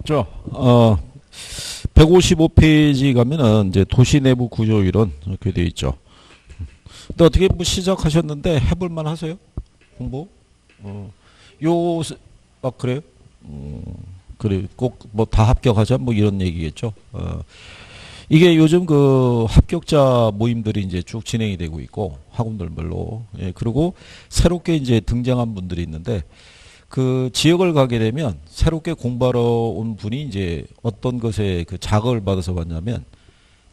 자, 155페이지 가면은 이제 도시 내부 구조 이론 이렇게 돼 있죠. 근데 어떻게 뭐 시작하셨는데 해볼만 하세요? 공부? 요, 그래요? 그래, 꼭 뭐 다 합격하자 뭐 이런 얘기겠죠. 이게 요즘 그 합격자 모임들이 이제 쭉 진행이 되고 있고 학원들별로. 예, 그리고 새롭게 이제 등장한 분들이 있는데 그 지역을 가게 되면 새롭게 공부하러 온 분이 이제 어떤 것에 그 자극을 받아서 왔냐면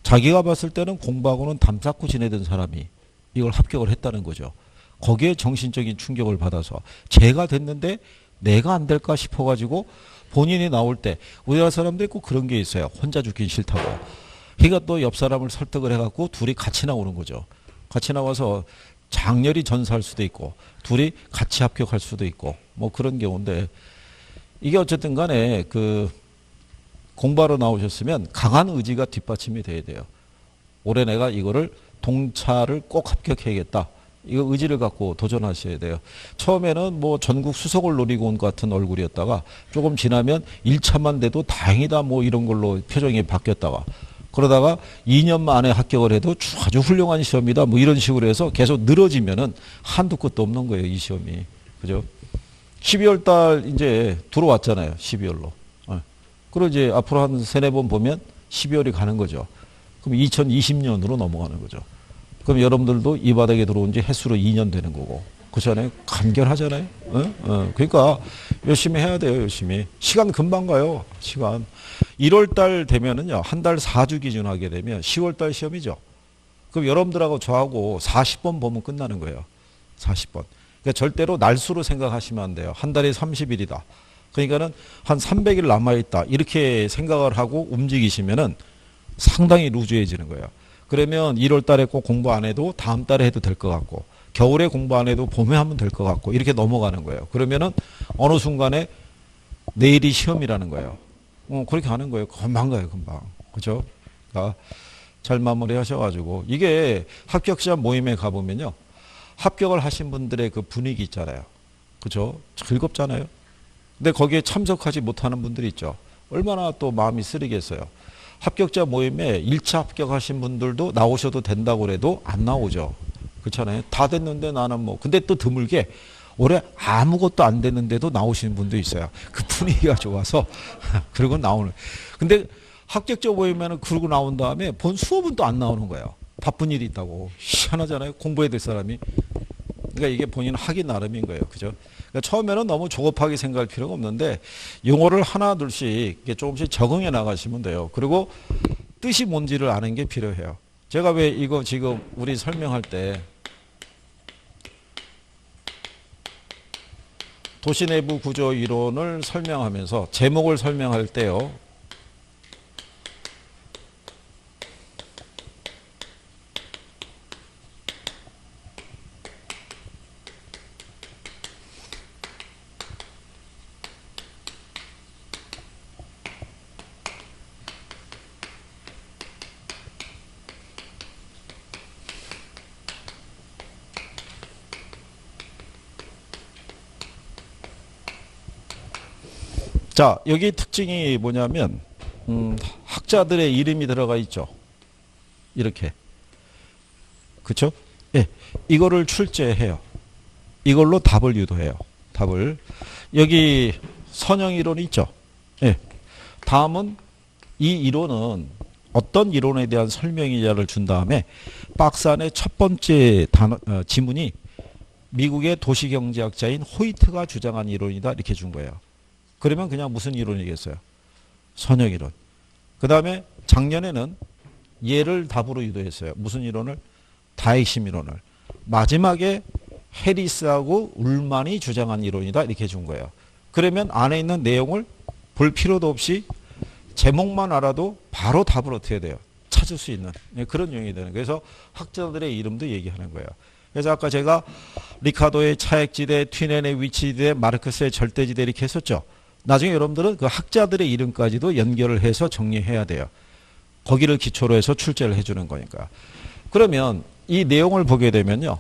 자기가 봤을 때는 공부하고는 담 쌓고 지내던 사람이 이걸 합격을 했다는 거죠. 거기에 정신적인 충격을 받아서 제가 됐는데 내가 안 될까 싶어가지고 본인이 나올 때 우리나라 사람들이 꼭 그런 게 있어요. 혼자 죽긴 싫다고. 그러니까 또 옆 사람을 설득을 해갖고 둘이 같이 나오는 거죠. 같이 나와서 장렬히 전사할 수도 있고 둘이 같이 합격할 수도 있고 뭐 그런 경우인데 이게 어쨌든 간에 그 공부하러 나오셨으면 강한 의지가 뒷받침이 돼야 돼요. 올해 내가 이거를 동차를 꼭 합격해야겠다. 이거 의지를 갖고 도전하셔야 돼요. 처음에는 뭐 전국 수석을 노리고 온 것 같은 얼굴이었다가 조금 지나면 1차만 돼도 다행이다 뭐 이런 걸로 표정이 바뀌었다가 그러다가 2년 만에 합격을 해도 아주 훌륭한 시험이다 뭐 이런 식으로 해서 계속 늘어지면은 한두 끝도 없는 거예요, 이 시험이. 그죠? 12월 달 이제 들어왔잖아요, 12월로. 그리고 이제 앞으로 한 세네 번 보면 12월이 가는 거죠. 그럼 2020년으로 넘어가는 거죠. 그럼 여러분들도 이 바닥에 들어온 지 횟수로 2년 되는 거고. 그렇잖아요? 간결하잖아요? 그러니까 열심히 해야 돼요, 열심히. 시간 금방 가요, 시간. 1월 달 되면은요, 한 달 4주 기준 하게 되면 10월 달 시험이죠. 그럼 여러분들하고 저하고 40번 보면 끝나는 거예요. 40번. 그러니까 절대로 날수로 생각하시면 안 돼요. 한 달에 30일이다. 그러니까는 한 300일 남아있다. 이렇게 생각을 하고 움직이시면은 상당히 루즈해지는 거예요. 그러면 1월 달에 꼭 공부 안 해도 다음 달에 해도 될 것 같고, 겨울에 공부 안 해도 봄에 하면 될 것 같고, 이렇게 넘어가는 거예요. 그러면은 어느 순간에 내일이 시험이라는 거예요. 그렇게 하는 거예요. 금방 가요, 금방. 그죠? 그러니까 잘 마무리 하셔가지고, 이게 합격자 모임에 가보면요. 합격을 하신 분들의 그 분위기 있잖아요. 그죠? 즐겁잖아요. 근데 거기에 참석하지 못하는 분들이 있죠. 얼마나 또 마음이 쓰리겠어요. 합격자 모임에 1차 합격하신 분들도 나오셔도 된다고 그래도 안 나오죠. 그렇잖아요. 다 됐는데 나는 뭐. 근데 또 드물게 올해 아무것도 안 됐는데도 나오시는 분도 있어요. 그 분위기가 좋아서 그러고 나오는. 근데 합격자 모임에는 그러고 나온 다음에 본 수업은 또 안 나오는 거예요. 바쁜 일이 있다고. 희한하잖아요. 공부해야 될 사람이. 그러니까 이게 본인 하기 나름인 거예요. 그죠? 그러니까 처음에는 너무 조급하게 생각할 필요가 없는데 용어를 하나 둘씩 조금씩 적응해 나가시면 돼요. 그리고 뜻이 뭔지를 아는 게 필요해요. 제가 왜 이거 지금 우리 설명할 때 도시 내부 구조 이론을 설명하면서 제목을 설명할 때요. 자, 여기 특징이 뭐냐면 학자들의 이름이 들어가 있죠. 이렇게. 그렇죠? 예. 이거를 출제해요. 이걸로 답을 유도해요. 답을. 여기 선형 이론이 있죠. 예. 다음은 이 이론은 어떤 이론에 대한 설명이냐를 준 다음에 박스 안에 첫 번째 지문이 미국의 도시경제학자인 호이트가 주장한 이론이다 이렇게 준 거예요. 그러면 그냥 무슨 이론이겠어요? 선형 이론. 그 다음에 작년에는 얘를 답으로 유도했어요. 무슨 이론을? 다핵심 이론을. 마지막에 해리스하고 울만이 주장한 이론이다 이렇게 준 거예요. 그러면 안에 있는 내용을 볼 필요도 없이 제목만 알아도 바로 답을 어떻게 해야 돼요? 찾을 수 있는 그런 용이 되는 거예요. 그래서 학자들의 이름도 얘기하는 거예요. 그래서 아까 제가 리카도의 차액지대, 튀넨의 위치지대, 마르크스의 절대지대 이렇게 했었죠. 나중에 여러분들은 그 학자들의 이름까지도 연결을 해서 정리해야 돼요. 거기를 기초로 해서 출제를 해주는 거니까. 그러면 이 내용을 보게 되면요.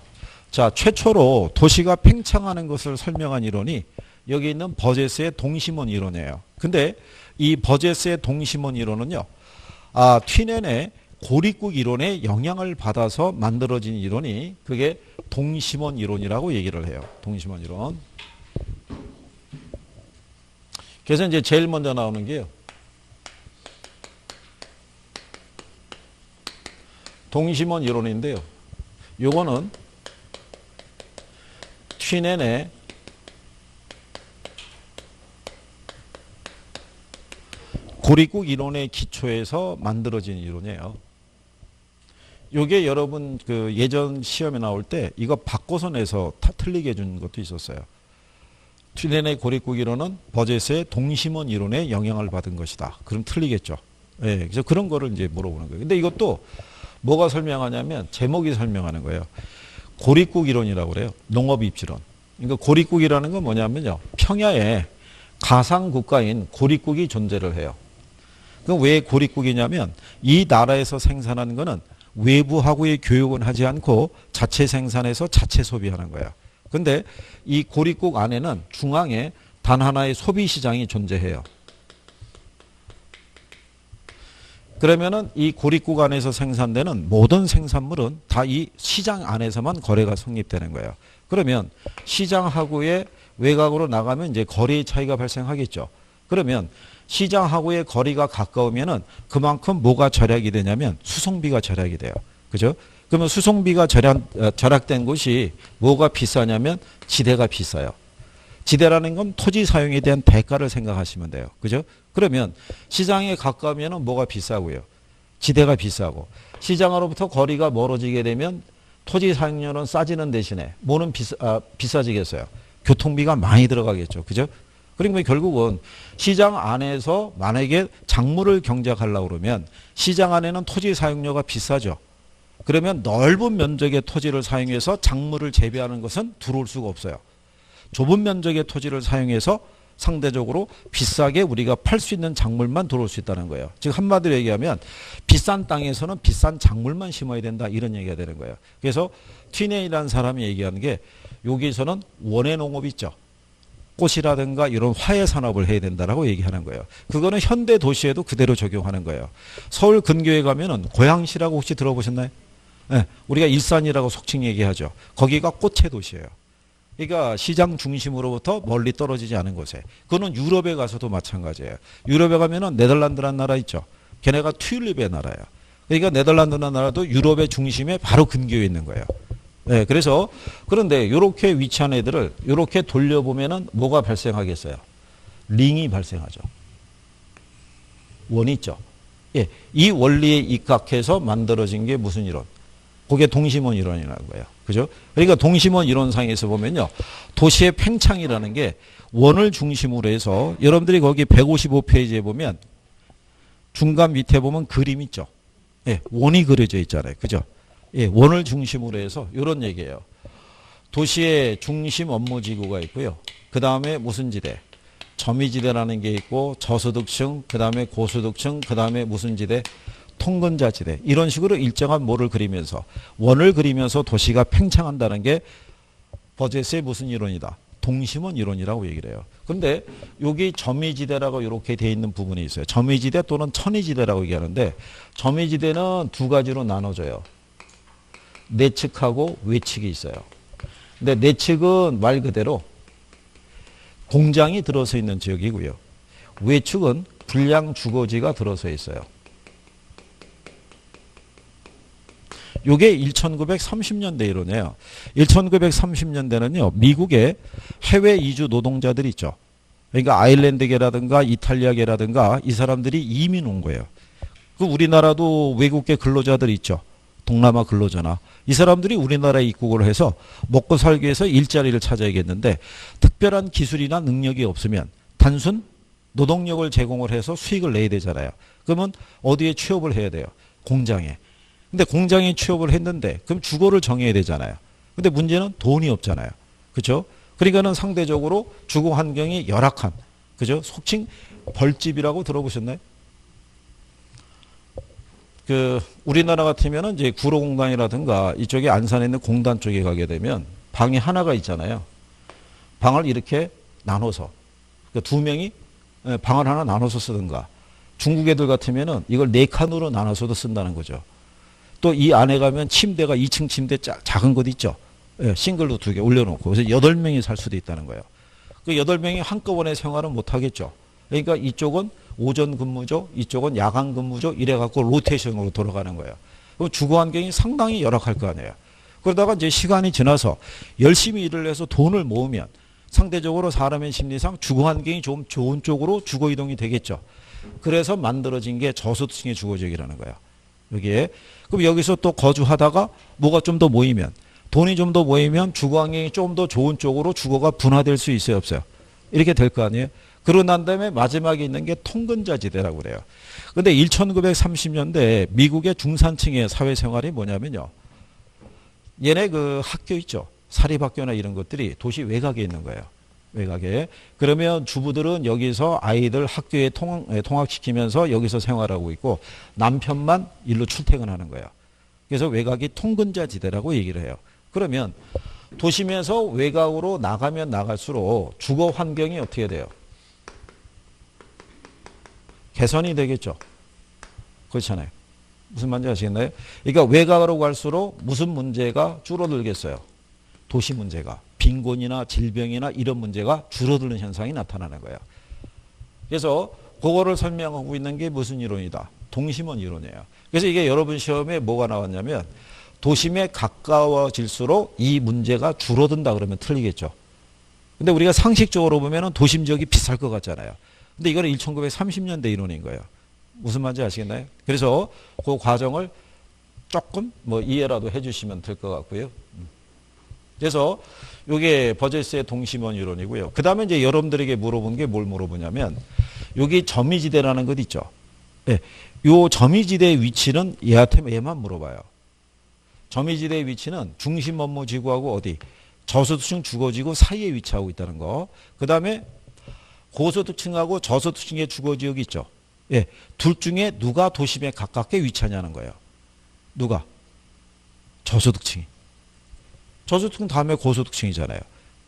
자, 최초로 도시가 팽창하는 것을 설명한 이론이 여기 있는 버제스의 동심원 이론이에요. 근데 이 버제스의 동심원 이론은요. 튀넨의 고립국 이론에 영향을 받아서 만들어진 이론이 그게 동심원 이론이라고 얘기를 해요. 동심원 이론. 그래서 이제 제일 먼저 나오는 게요. 동심원 이론인데요. 요거는 튀넨의 고립국 이론의 기초에서 만들어진 이론이에요. 요게 여러분 그 예전 시험에 나올 때 이거 바꿔서 내서 틀리게 해준 것도 있었어요. 튀넨의 고립국 이론은 버제스의 동심원 이론에 영향을 받은 것이다. 그럼 틀리겠죠. 예, 그래서 그런 거를 이제 물어보는 거예요. 근데 이것도 뭐가 설명하냐면 제목이 설명하는 거예요. 고립국 이론이라고 그래요. 농업 입지론. 그러니까 고립국이라는 건 뭐냐면요. 평야에 가상 국가인 고립국이 존재를 해요. 그럼 왜 고립국이냐면 이 나라에서 생산하는 거는 외부하고의 교육은 하지 않고 자체 생산해서 자체 소비하는 거야. 근데 이 고립국 안에는 중앙에 단 하나의 소비 시장이 존재해요. 그러면은 이 고립국 안에서 생산되는 모든 생산물은 다 이 시장 안에서만 거래가 성립되는 거예요. 그러면 시장하고의 외곽으로 나가면 이제 거래의 차이가 발생하겠죠. 그러면 시장하고의 거리가 가까우면은 그만큼 뭐가 절약이 되냐면 수송비가 절약이 돼요. 그죠? 그러면 수송비가 절약된 곳이 뭐가 비싸냐면 지대가 비싸요. 지대라는 건 토지 사용에 대한 대가를 생각하시면 돼요. 그죠? 그러면 시장에 가까우면은 뭐가 비싸고요. 지대가 비싸고 시장으로부터 거리가 멀어지게 되면 토지 사용료는 싸지는 대신에 뭐는 비싸지겠어요. 교통비가 많이 들어가겠죠. 그죠? 그러니까 결국은 시장 안에서 만약에 작물을 경작하려고 그러면 시장 안에는 토지 사용료가 비싸죠. 그러면 넓은 면적의 토지를 사용해서 작물을 재배하는 것은 들어올 수가 없어요. 좁은 면적의 토지를 사용해서 상대적으로 비싸게 우리가 팔 수 있는 작물만 들어올 수 있다는 거예요. 즉 한마디로 얘기하면 비싼 땅에서는 비싼 작물만 심어야 된다 이런 얘기가 되는 거예요. 그래서 튀넨이라는 사람이 얘기하는 게 여기서는 원예 농업 있죠. 꽃이라든가 이런 화훼 산업을 해야 된다라고 얘기하는 거예요. 그거는 현대 도시에도 그대로 적용하는 거예요. 서울 근교에 가면은 고양시라고 혹시 들어보셨나요? 네, 우리가 일산이라고 속칭 얘기하죠. 거기가 꽃의 도시예요. 그러니까 시장 중심으로부터 멀리 떨어지지 않은 곳에. 그거는 유럽에 가서도 마찬가지예요. 유럽에 가면은 네덜란드라는 나라 있죠. 걔네가 튤립의 나라예요. 그러니까 네덜란드라는 나라도 유럽의 중심에 바로 근교에 있는 거예요. 네, 그래서 그런데 이렇게 위치한 애들을 이렇게 돌려보면은 뭐가 발생하겠어요? 링이 발생하죠. 원이 있죠. 예, 이 원리에 입각해서 만들어진 게 무슨 이론? 그게 동심원 이론이라는 거예요. 그죠? 그러니까 동심원 이론상에서 보면요. 도시의 팽창이라는 게 원을 중심으로 해서 여러분들이 거기 155페이지에 보면 중간 밑에 보면 그림 있죠. 예, 원이 그려져 있잖아요. 그죠? 예, 원을 중심으로 해서 이런 얘기예요. 도시의 중심 업무 지구가 있고요. 그 다음에 무슨 지대? 점유지대라는 게 있고 저소득층, 그 다음에 고소득층, 그 다음에 무슨 지대? 통근자지대. 이런 식으로 일정한 뭐를 그리면서 원을 그리면서 도시가 팽창한다는 게 버제스의 무슨 이론이다? 동심원 이론이라고 얘기를 해요. 그런데 여기 점유지대라고 이렇게 돼 있는 부분이 있어요. 점유지대 또는 천의지대라고 얘기하는데 점유지대는 두 가지로 나눠져요. 내측하고 외측이 있어요. 근데 내측은 말 그대로 공장이 들어서 있는 지역이고요. 외측은 불량 주거지가 들어서 있어요. 이게 1930년대 이론이에요. 1930년대는요. 미국의 해외 이주 노동자들이 있죠. 그러니까 아일랜드계라든가 이탈리아계라든가 이 사람들이 이민 온 거예요. 그 우리나라도 외국계 근로자들이 있죠. 동남아 근로자나 이 사람들이 우리나라에 입국을 해서 먹고 살기 위해서 일자리를 찾아야겠는데 특별한 기술이나 능력이 없으면 단순 노동력을 제공을 해서 수익을 내야 되잖아요. 그러면 어디에 취업을 해야 돼요? 공장에. 근데 공장에 취업을 했는데 그럼 주거를 정해야 되잖아요. 근데 문제는 돈이 없잖아요. 그렇죠? 그러니까는 상대적으로 주거 환경이 열악한, 그죠? 속칭 벌집이라고 들어보셨나요? 그 우리나라 같으면은 이제 구로공단이라든가 이쪽에 안산에 있는 공단 쪽에 가게 되면 방이 하나가 있잖아요. 방을 이렇게 나눠서 그 두 명이 방을 하나 나눠서 쓰든가. 중국 애들 같으면은 이걸 4칸으로 나눠서도 쓴다는 거죠. 또 이 안에 가면 침대가 2층 침대 작은 것 있죠. 예, 싱글로 2개 올려놓고. 그래서 8명이 살 수도 있다는 거예요. 그 8명이 한꺼번에 생활은 못 하겠죠. 그러니까 이쪽은 오전 근무죠. 이쪽은 야간 근무죠. 이래갖고 로테이션으로 돌아가는 거예요. 그럼 주거 환경이 상당히 열악할 거 아니에요. 그러다가 이제 시간이 지나서 열심히 일을 해서 돈을 모으면 상대적으로 사람의 심리상 주거 환경이 좀 좋은 쪽으로 주거 이동이 되겠죠. 그래서 만들어진 게 저소득층의 주거지역이라는 거예요. 여기에. 그럼 여기서 또 거주하다가 뭐가 좀 더 모이면, 돈이 좀 더 모이면 주거 환경이 좀 더 좋은 쪽으로 주거가 분화될 수 있어요, 없어요? 이렇게 될 거 아니에요? 그러고 난 다음에 마지막에 있는 게 통근자지대라고 그래요. 근데 1930년대 미국의 중산층의 사회생활이 뭐냐면요. 얘네 그 학교 있죠. 사립학교나 이런 것들이 도시 외곽에 있는 거예요. 외곽에. 그러면 주부들은 여기서 아이들 학교에 통학시키면서 여기서 생활하고 있고 남편만 일로 출퇴근하는 거예요. 그래서 외곽이 통근자 지대라고 얘기를 해요. 그러면 도심에서 외곽으로 나가면 나갈수록 주거 환경이 어떻게 돼요? 개선이 되겠죠. 그렇잖아요. 무슨 말인지 아시겠나요? 그러니까 외곽으로 갈수록 무슨 문제가 줄어들겠어요? 도시 문제가. 빈곤이나 질병이나 이런 문제가 줄어드는 현상이 나타나는 거예요. 그래서 그거를 설명하고 있는 게 무슨 이론이다? 동심원 이론이에요. 그래서 이게 여러분 시험에 뭐가 나왔냐면 도심에 가까워질수록 이 문제가 줄어든다 그러면 틀리겠죠. 근데 우리가 상식적으로 보면 도심 지역이 비쌀 것 같잖아요. 근데 이거는 1930년대 이론인 거예요. 무슨 말인지 아시겠나요? 그래서 그 과정을 조금 뭐 이해라도 해주시면 될 것 같고요. 그래서 이게 버젤스의 동심원 이론이고요. 그 다음에 이제 여러분들에게 물어본 게 뭘 물어보냐면 여기 점이지대라는 것 있죠. 예, 요 점이지대의 위치는 얘만 물어봐요. 점이지대의 위치는 중심 업무 지구하고 어디? 저소득층 주거지구 사이에 위치하고 있다는 거. 그 다음에 고소득층하고 저소득층의 주거지역이 있죠. 예, 둘 중에 누가 도심에 가깝게 위치하냐는 거예요. 누가? 저소득층이. 저소득층 다음에 고소득층이잖아요.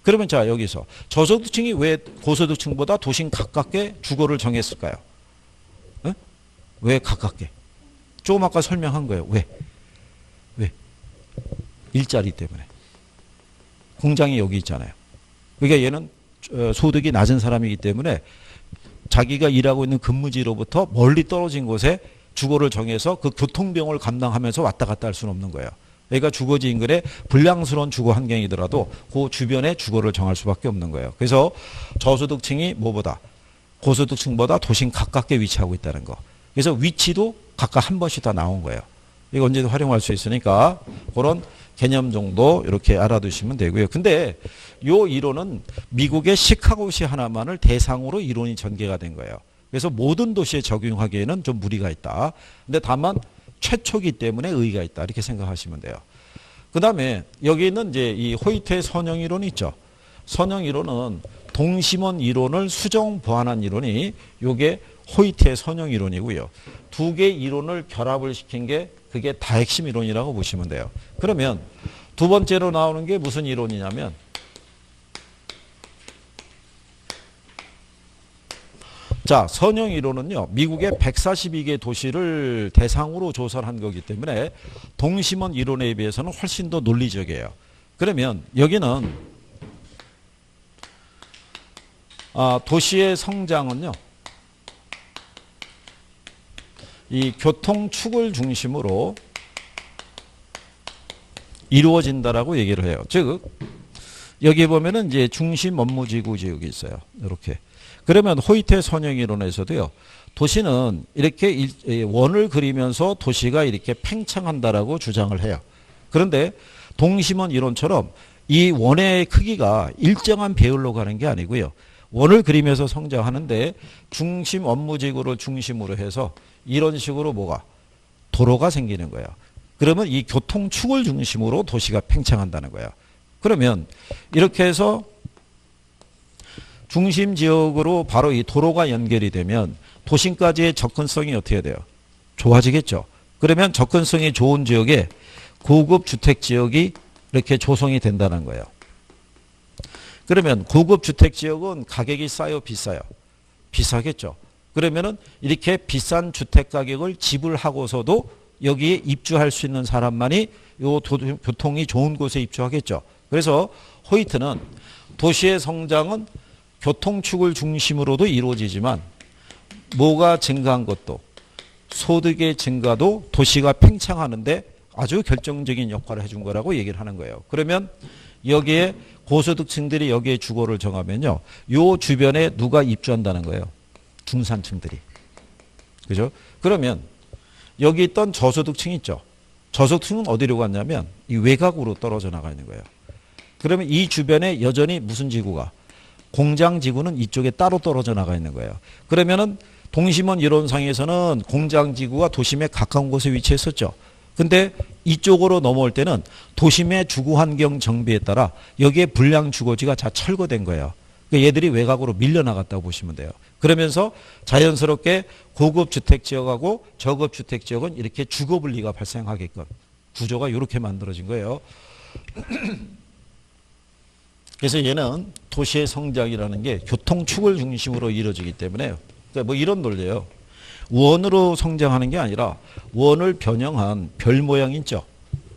그러면 자 여기서 저소득층이 왜 고소득층보다 도심 가깝게 주거를 정했을까요? 에? 왜 가깝게? 조금 아까 설명한 거예요. 왜? 일자리 때문에. 공장이 여기 있잖아요. 그러니까 얘는 소득이 낮은 사람이기 때문에 자기가 일하고 있는 근무지로부터 멀리 떨어진 곳에 주거를 정해서 그 교통비용을 감당하면서 왔다 갔다 할 수는 없는 거예요. 그러니까 주거지 인근에 불량스러운 주거 환경이더라도 그 주변에 주거를 정할 수밖에 없는 거예요. 그래서 저소득층이 뭐보다 고소득층보다 도심 가깝게 위치하고 있다는 거. 그래서 위치도 각각 한 번씩 다 나온 거예요. 이거 언제든 활용할 수 있으니까 그런 개념 정도 이렇게 알아두시면 되고요. 근데 요 이론은 미국의 시카고시 하나만을 대상으로 이론이 전개가 된 거예요. 그래서 모든 도시에 적용하기에는 좀 무리가 있다. 근데 다만 최초기 때문에 의의가 있다. 이렇게 생각하시면 돼요. 그 다음에 여기 있는 이제 이 호이트의 선형 이론이 있죠. 선형 이론은 동심원 이론을 수정 보완한 이론이 요게 호이트의 선형 이론이고요. 두 개의 이론을 결합을 시킨 게 그게 다핵심 이론이라고 보시면 돼요. 그러면 두 번째로 나오는 게 무슨 이론이냐면 자, 선형 이론은요. 미국의 142개 도시를 대상으로 조사를 한 거기 때문에 동심원 이론에 비해서는 훨씬 더 논리적이에요. 그러면 여기는 도시의 성장은요. 이 교통축을 중심으로 이루어진다라고 얘기를 해요. 즉 여기 보면은 이제 중심 업무지구 지역이 있어요. 이렇게. 그러면 호이트의 선형 이론에서도요. 도시는 이렇게 원을 그리면서 도시가 이렇게 팽창한다라고 주장을 해요. 그런데 동심원 이론처럼 이 원의 크기가 일정한 배열로 가는 게 아니고요. 원을 그리면서 성장하는데 중심 업무지구를 중심으로 해서 이런 식으로 뭐가 도로가 생기는 거예요. 그러면 이 교통축을 중심으로 도시가 팽창한다는 거예요. 그러면 이렇게 해서 중심 지역으로 바로 이 도로가 연결이 되면 도심까지의 접근성이 어떻게 돼요? 좋아지겠죠. 그러면 접근성이 좋은 지역에 고급 주택 지역이 이렇게 조성이 된다는 거예요. 그러면 고급 주택 지역은 가격이 싸요, 비싸요? 비싸겠죠. 그러면은 이렇게 비싼 주택 가격을 지불하고서도 여기에 입주할 수 있는 사람만이 요 교통이 좋은 곳에 입주하겠죠. 그래서 호이트는 도시의 성장은 교통축을 중심으로도 이루어지지만 뭐가 증가한 것도 소득의 증가도 도시가 팽창하는데 아주 결정적인 역할을 해준 거라고 얘기를 하는 거예요. 그러면 여기에 고소득층들이 여기에 주거를 정하면요. 요 주변에 누가 입주한다는 거예요. 중산층들이. 그죠? 그러면 여기 있던 저소득층 있죠. 저소득층은 어디로 갔냐면 이 외곽으로 떨어져 나가 있는 거예요. 그러면 이 주변에 여전히 무슨 지구가? 공장 지구는 이쪽에 따로 떨어져 나가 있는 거예요. 그러면은 동심원 이론상에서는 공장 지구가 도심에 가까운 곳에 위치했었죠. 근데 이쪽으로 넘어올 때는 도심의 주거 환경 정비에 따라 여기에 불량 주거지가 다 철거된 거예요. 그러니까 얘들이 외곽으로 밀려나갔다고 보시면 돼요. 그러면서 자연스럽게 고급 주택 지역하고 저급 주택 지역은 이렇게 주거 분리가 발생하게끔 구조가 이렇게 만들어진 거예요. 그래서 얘는 도시의 성장이라는 게 교통축을 중심으로 이루어지기 때문에 그러니까 뭐 이런 논리예요. 원으로 성장하는 게 아니라 원을 변형한 별 모양 있죠.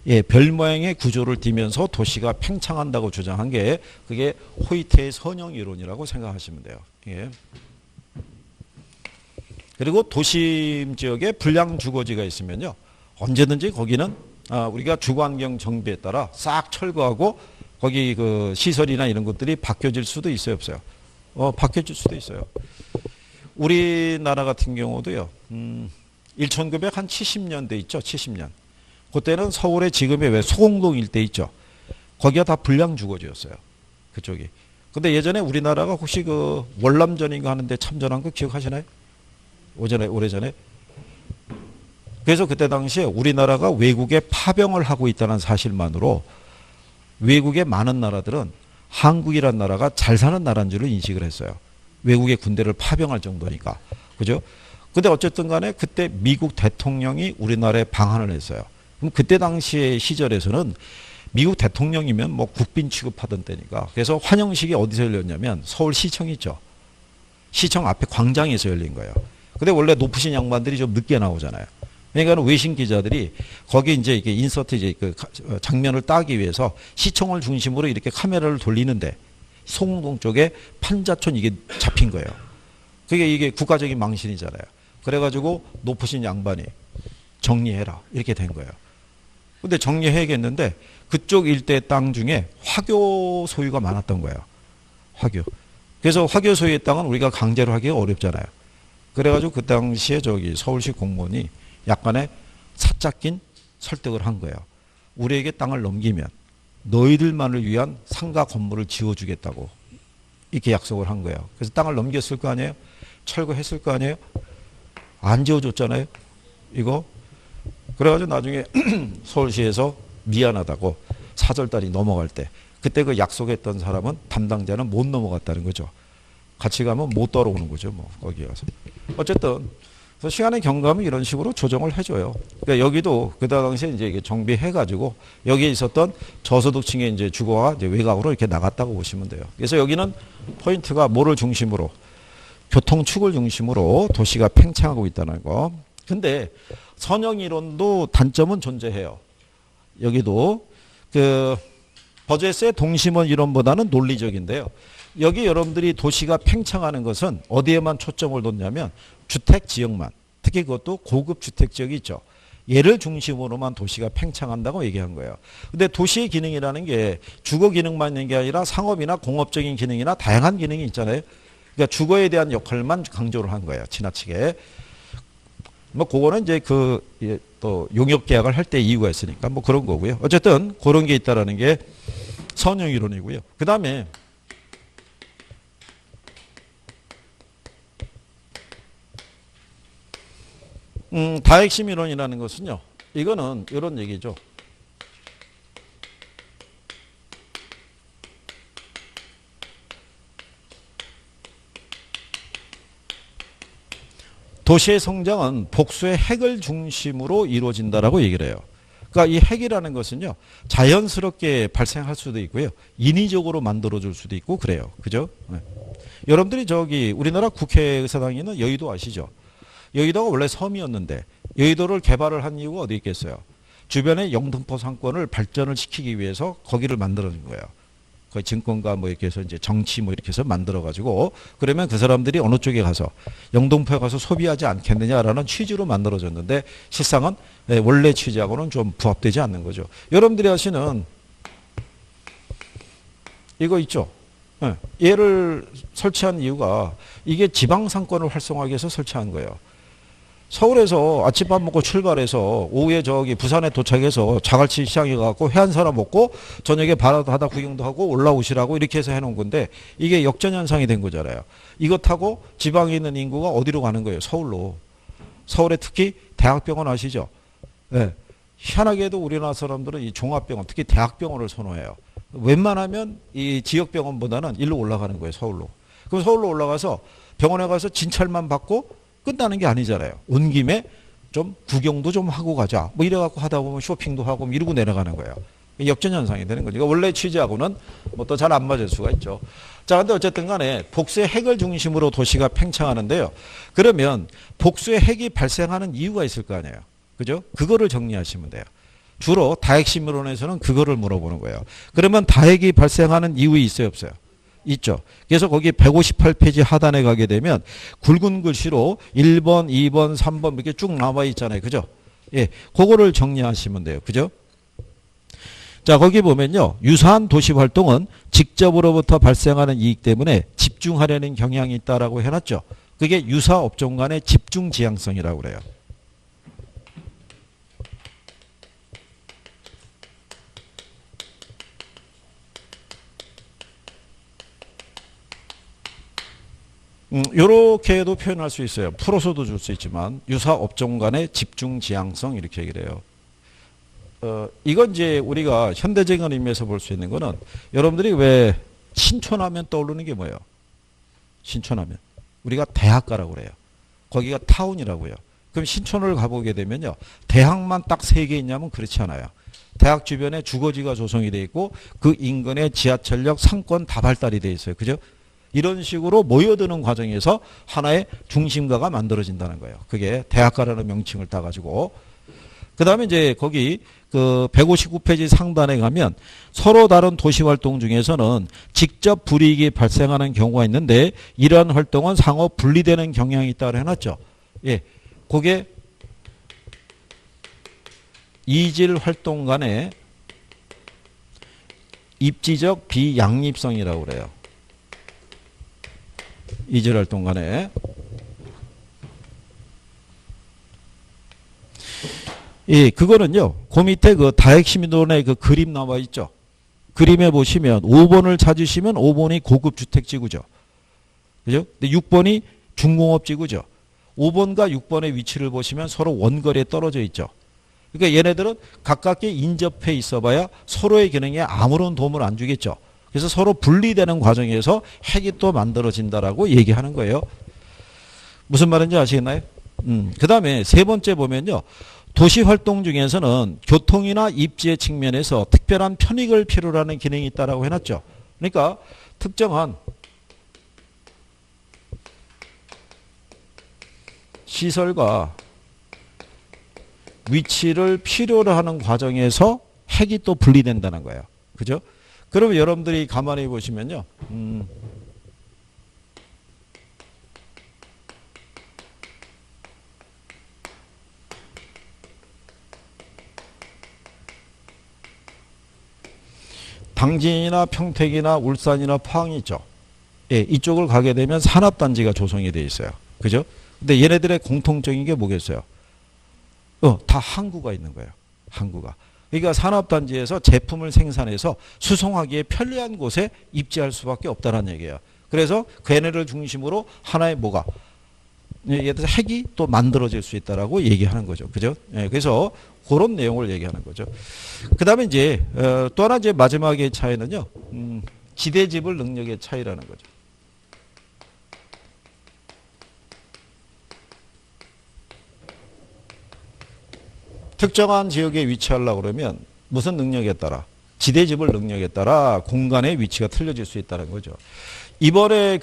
예, 별 모양의 구조를 띠면서 도시가 팽창한다고 주장한 게 그게 호이트의 선형 이론이라고 생각하시면 돼요. 예. 그리고 도심 지역에 불량 주거지가 있으면요. 언제든지 거기는 우리가 주거환경 정비에 따라 싹 철거하고 거기 그 시설이나 이런 것들이 바뀌어질 수도 있어요, 없어요? 바뀌어질 수도 있어요. 우리나라 같은 경우도요. 1970년대 있죠, 70년. 그때는 서울의 지금의 왜 소공동 일대 있죠. 거기가 다 불량 주거지였어요. 그쪽이. 근데 예전에 우리나라가 혹시 그 월남전인가 하는데 참전한 거 기억하시나요? 오래전에. 그래서 그때 당시에 우리나라가 외국에 파병을 하고 있다는 사실만으로 외국의 많은 나라들은 한국이란 나라가 잘 사는 나라인 줄을 인식을 했어요. 외국의 군대를 파병할 정도니까. 그죠? 근데 어쨌든 간에 그때 미국 대통령이 우리나라에 방한을 했어요. 그럼 그때 당시의 시절에서는 미국 대통령이면 뭐 국빈 취급하던 때니까. 그래서 환영식이 어디서 열렸냐면 서울시청 있죠. 시청 앞에 광장에서 열린 거예요. 근데 원래 높으신 양반들이 좀 늦게 나오잖아요. 그러니까 외신 기자들이 거기 이제 이게 인서트 이제 그 장면을 따기 위해서 시청을 중심으로 이렇게 카메라를 돌리는데 송동 쪽에 판자촌 이게 잡힌 거예요. 그게 이게 국가적인 망신이잖아요. 그래가지고 높으신 양반이 정리해라 이렇게 된 거예요. 근데 정리해야겠는데 그쪽 일대 땅 중에 화교 소유가 많았던 거예요. 화교. 그래서 화교 소유의 땅은 우리가 강제로 하기가 어렵잖아요. 그래가지고 그 당시에 저기 서울시 공무원이 약간의 사짝긴 설득을 한 거예요. 우리에게 땅을 넘기면 너희들만을 위한 상가 건물을 지어주겠다고 이렇게 약속을 한 거예요. 그래서 땅을 넘겼을 거 아니에요? 철거했을 거 아니에요? 안 지어줬잖아요. 이거. 그래가지고 나중에 서울시에서 미안하다고 사절달이 넘어갈 때 그때 그 약속했던 사람은 담당자는 못 넘어갔다는 거죠. 같이 가면 못 따라오는 거죠. 뭐 거기 가서. 어쨌든 그래서 시간의 경감은 이런 식으로 조정을 해줘요. 그러니까 여기도 그 당시에 이제 이게 정비해가지고 여기에 있었던 저소득층의 이제 주거가 이제 외곽으로 이렇게 나갔다고 보시면 돼요. 그래서 여기는 포인트가 뭐를 중심으로 교통축을 중심으로 도시가 팽창하고 있다는 거. 근데 선형 이론도 단점은 존재해요. 여기도 그 버제스의 동심원 이론보다는 논리적인데요. 여기 여러분들이 도시가 팽창하는 것은 어디에만 초점을 뒀냐면 주택 지역만, 특히 그것도 고급 주택 지역이 있죠. 얘를 중심으로만 도시가 팽창한다고 얘기한 거예요. 근데 도시의 기능이라는 게 주거 기능만 있는 게 아니라 상업이나 공업적인 기능이나 다양한 기능이 있잖아요. 그러니까 주거에 대한 역할만 강조를 한 거예요. 지나치게. 뭐 그거는 이제 그 또 용역 계약을 할 때 이유가 있으니까 뭐 그런 거고요. 어쨌든 그런 게 있다라는 게 선형 이론이고요. 그다음에 다핵심 이론이라는 것은요. 이거는 이런 얘기죠. 도시의 성장은 복수의 핵을 중심으로 이루어진다라고 얘기를 해요. 그러니까 이 핵이라는 것은요. 자연스럽게 발생할 수도 있고요. 인위적으로 만들어줄 수도 있고 그래요. 그죠? 네. 여러분들이 저기 우리나라 국회의사당에 있는 여의도 아시죠? 여의도가 원래 섬이었는데 여의도를 개발을 한 이유가 어디 있겠어요? 주변의 영등포 상권을 발전을 시키기 위해서 거기를 만들어준 거예요. 거의 증권가 뭐 이렇게 해서 이제 정치 뭐 이렇게 해서 만들어가지고 그러면 그 사람들이 어느 쪽에 가서 영등포에 가서 소비하지 않겠느냐라는 취지로 만들어졌는데 실상은 원래 취지하고는 좀 부합되지 않는 거죠. 여러분들이 아시는 이거 있죠. 얘를 설치한 이유가 이게 지방 상권을 활성화하기 위해서 설치한 거예요. 서울에서 아침밥 먹고 출발해서 오후에 저기 부산에 도착해서 자갈치 시장에 가고 회 한 사람 먹고 저녁에 바다 구경도 하고 올라오시라고 이렇게 해서 해놓은 건데 이게 역전현상이 된 거잖아요. 이거 타고 지방에 있는 인구가 어디로 가는 거예요? 서울로. 서울에 특히 대학병원 아시죠? 네. 희한하게도 우리나라 사람들은 이 종합병원 특히 대학병원을 선호해요. 웬만하면 이 지역병원보다는 일로 올라가는 거예요. 서울로. 그럼 서울로 올라가서 병원에 가서 진찰만 받고 끝나는 게 아니잖아요. 온 김에 좀 구경도 좀 하고 가자. 뭐 이래갖고 하다 보면 쇼핑도 하고 이러고 내려가는 거예요. 역전현상이 되는 거죠. 원래 취지하고는 뭐 또 잘 안 맞을 수가 있죠. 자, 근데 어쨌든 간에 복수의 핵을 중심으로 도시가 팽창하는데요. 그러면 복수의 핵이 발생하는 이유가 있을 거 아니에요. 그죠? 그거를 정리하시면 돼요. 주로 다핵심론에서는 그거를 물어보는 거예요. 그러면 다핵이 발생하는 이유 있어요, 없어요? 있죠. 그래서 거기 158페이지 하단에 가게 되면 굵은 글씨로 1번, 2번, 3번 이렇게 쭉 나와 있잖아요. 그죠? 예. 그거를 정리하시면 돼요. 그죠? 자, 거기 보면요. 유사한 도시 활동은 직접으로부터 발생하는 이익 때문에 집중하려는 경향이 있다라고 해놨죠. 그게 유사 업종 간의 집중 지향성이라고 그래요. 요렇게도 표현할 수 있어요. 풀어서도 줄 수 있지만 유사 업종 간의 집중 지향성 이렇게 얘기를 해요. 이건 이제 우리가 현대적인 의미에서 볼 수 있는 거는 여러분들이 왜 신촌하면 떠오르는 게 뭐예요? 신촌하면 우리가 대학가라고 그래요. 거기가 타운이라고요. 그럼 신촌을 가보게 되면요. 대학만 딱 3개 있냐면 그렇지 않아요. 대학 주변에 주거지가 조성이 돼 있고 그 인근에 지하철역 상권 다 발달이 돼 있어요. 그죠? 이런 식으로 모여드는 과정에서 하나의 중심가가 만들어진다는 거예요. 그게 대학가라는 명칭을 따가지고. 그 다음에 이제 거기 그 159페이지 상단에 가면 서로 다른 도시 활동 중에서는 직접 불이익이 발생하는 경우가 있는데 이러한 활동은 상호 분리되는 경향이 있다고 해놨죠. 예. 그게 이질 활동 간의 입지적 비양립성이라고 그래요. 이질 활동 간에. 예, 그거는요, 그 밑에 그 다핵심론의 그 그림 나와 있죠. 그림에 보시면 5번을 찾으시면 5번이 고급 주택지구죠. 그죠? 근데 6번이 중공업지구죠. 5번과 6번의 위치를 보시면 서로 원거리에 떨어져 있죠. 그러니까 얘네들은 가깝게 인접해 있어봐야 서로의 기능에 아무런 도움을 안 주겠죠. 그래서 서로 분리되는 과정에서 핵이 또 만들어진다라고 얘기하는 거예요. 무슨 말인지 아시겠나요? 그 다음에 세 번째 보면요. 도시 활동 중에서는 교통이나 입지의 측면에서 특별한 편익을 필요로 하는 기능이 있다라고 해놨죠. 그러니까 특정한 시설과 위치를 필요로 하는 과정에서 핵이 또 분리된다는 거예요. 그죠? 그러면 여러분들이 가만히 보시면요. 당진이나 평택이나 울산이나 포항이 있죠. 예, 이쪽을 가게 되면 산업단지가 조성이 돼 있어요. 그죠? 근데 얘네들의 공통적인 게 뭐겠어요? 다 항구가 있는 거예요. 항구가. 그러니까 산업단지에서 제품을 생산해서 수송하기에 편리한 곳에 입지할 수밖에 없다는 얘기예요. 그래서 걔네를 중심으로 하나의 뭐가 예를 들어서 핵이 또 만들어질 수 있다라고 얘기하는 거죠. 그죠? 예, 그래서 그런 내용을 얘기하는 거죠. 그 다음에 이제 또 하나 이제 마지막의 차이는요. 지대지불 능력의 차이라는 거죠. 특정한 지역에 위치하려고 그러면 무슨 능력에 따라? 지대지불 능력에 따라 공간의 위치가 틀려질 수 있다는 거죠. 이번에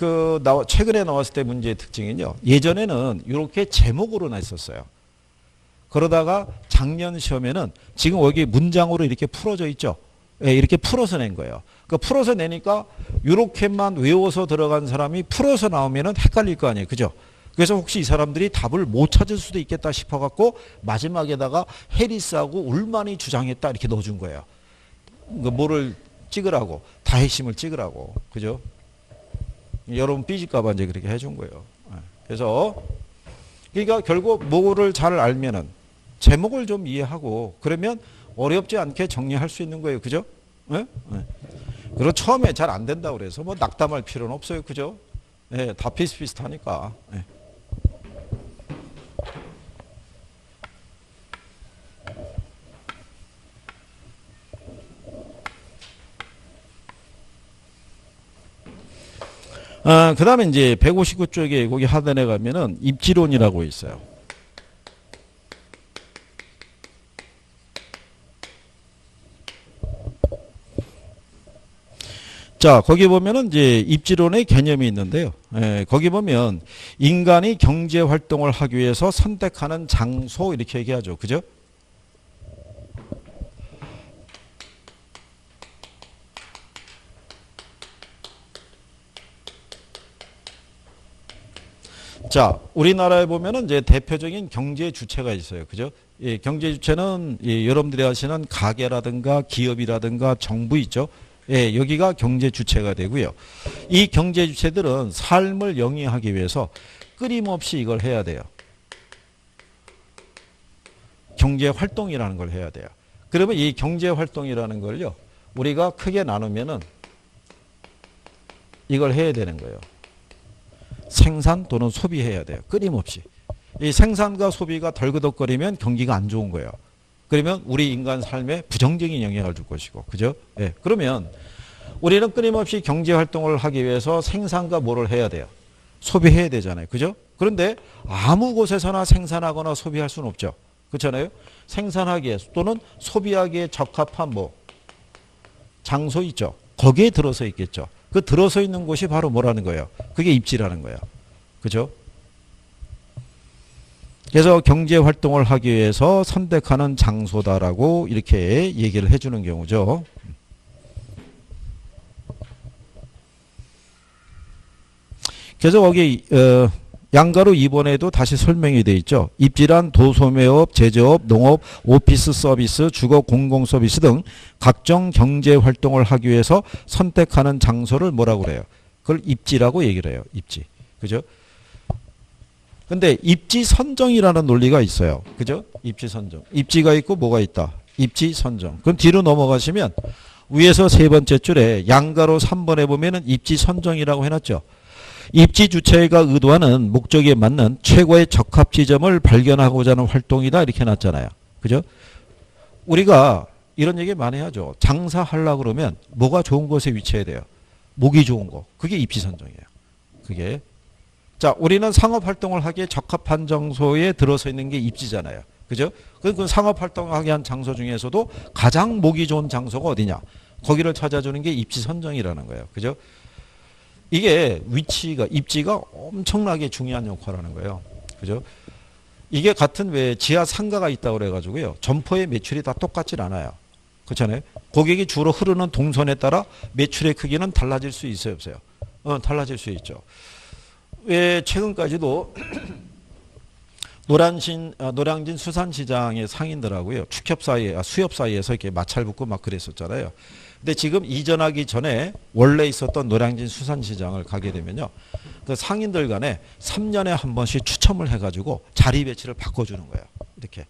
최근에 나왔을 때 문제의 특징은요. 예전에는 이렇게 제목으로 냈었어요. 그러다가 작년 시험에는 지금 여기 문장으로 이렇게 풀어져 있죠. 예, 이렇게 풀어서 낸 거예요. 그러니까 풀어서 내니까 이렇게만 외워서 들어간 사람이 풀어서 나오면은 헷갈릴 거 아니에요. 그죠? 그래서 혹시 이 사람들이 답을 못 찾을 수도 있겠다 싶어갖고 마지막에다가 해리스하고 울만이 주장했다 이렇게 넣어준 거예요. 뭐를 찍으라고, 다 핵심을 찍으라고. 그죠? 여러분 삐질까봐 이제 그렇게 해준 거예요. 그래서 그러니까 결국 뭐를 잘 알면은 제목을 좀 이해하고 그러면 어렵지 않게 정리할 수 있는 거예요. 그죠? 네? 네. 그리고 처음에 잘 안 된다고 그래서 뭐 낙담할 필요는 없어요. 그죠? 네, 다 비슷비슷하니까. 네. 그 다음에 이제 159쪽에 거기 하단에 가면은 입지론이라고 있어요. 자, 거기 보면은 이제 입지론의 개념이 있는데요. 거기 보면 인간이 경제 활동을 하기 위해서 선택하는 장소 이렇게 얘기하죠. 그죠? 자, 우리나라에 보면은 이제 대표적인 경제 주체가 있어요. 그죠? 예, 경제 주체는 여러분들이 아시는 가게라든가 기업이라든가 정부 있죠. 예, 여기가 경제 주체가 되고요. 이 경제 주체들은 삶을 영위하기 위해서 끊임없이 이걸 해야 돼요. 경제 활동이라는 걸 해야 돼요. 그러면 이 경제 활동이라는 걸요. 우리가 크게 나누면은 이걸 해야 되는 거예요. 생산 또는 소비해야 돼요. 끊임없이. 이 생산과 소비가 덜그덕거리면 경기가 안 좋은 거예요. 그러면 우리 인간 삶에 부정적인 영향을 줄 것이고. 그죠? 예. 그러면 우리는 끊임없이 경제 활동을 하기 위해서 생산과 뭐를 해야 돼요? 소비해야 되잖아요. 그죠? 그런데 아무 곳에서나 생산하거나 소비할 수는 없죠. 그렇잖아요? 생산하기에 또는 소비하기에 적합한 뭐 장소 있죠. 거기에 들어서 있겠죠. 그 들어서 있는 곳이 바로 뭐라는 거예요? 그게 입지라는 거예요. 그죠? 그래서 경제 활동을 하기 위해서 선택하는 장소다라고 이렇게 얘기를 해주는 경우죠. 그래서 거기 양가로 2번에도 다시 설명이 되어 있죠. 입지란 도소매업, 제조업, 농업, 오피스 서비스, 주거 공공 서비스 등 각종 경제 활동을 하기 위해서 선택하는 장소를 뭐라고 그래요? 그걸 입지라고 얘기를 해요. 입지. 그죠? 근데 입지 선정이라는 논리가 있어요. 그죠? 입지 선정. 입지가 있고 뭐가 있다? 입지 선정. 그럼 뒤로 넘어가시면 위에서 세 번째 줄에 양가로 3번에 보면은 입지 선정이라고 해놨죠. 입지 주체가 의도하는 목적에 맞는 최고의 적합 지점을 발견하고자 하는 활동이다 이렇게 해놨잖아요. 그죠? 우리가 이런 얘기 많이 하죠. 장사하려고 그러면 뭐가 좋은 곳에 위치해야 돼요? 목이 좋은 곳. 그게 입지 선정이에요. 그게. 자, 우리는 상업 활동을 하기에 적합한 장소에 들어서 있는 게 입지잖아요. 그죠? 그 상업 활동을 하게 한 장소 중에서도 가장 목이 좋은 장소가 어디냐? 거기를 찾아주는 게 입지 선정이라는 거예요. 그죠? 이게 위치가, 입지가 엄청나게 중요한 역할을 하는 거예요. 그죠? 이게 같은 왜 지하 상가가 있다고 그래가지고요. 점포의 매출이 다 똑같질 않아요. 그렇잖아요. 고객이 주로 흐르는 동선에 따라 매출의 크기는 달라질 수 있어요, 없어요? 달라질 수 있죠. 왜 최근까지도 노량진 수산시장의 상인들하고요. 축협 사이에, 수협 사이에서 이렇게 마찰 붙고 막 그랬었잖아요. 근데 지금 이전하기 전에 원래 있었던 노량진 수산시장을 가게 되면요. 그 상인들 간에 3년에 한 번씩 추첨을 해가지고 자리 배치를 바꿔주는 거예요. 이렇게.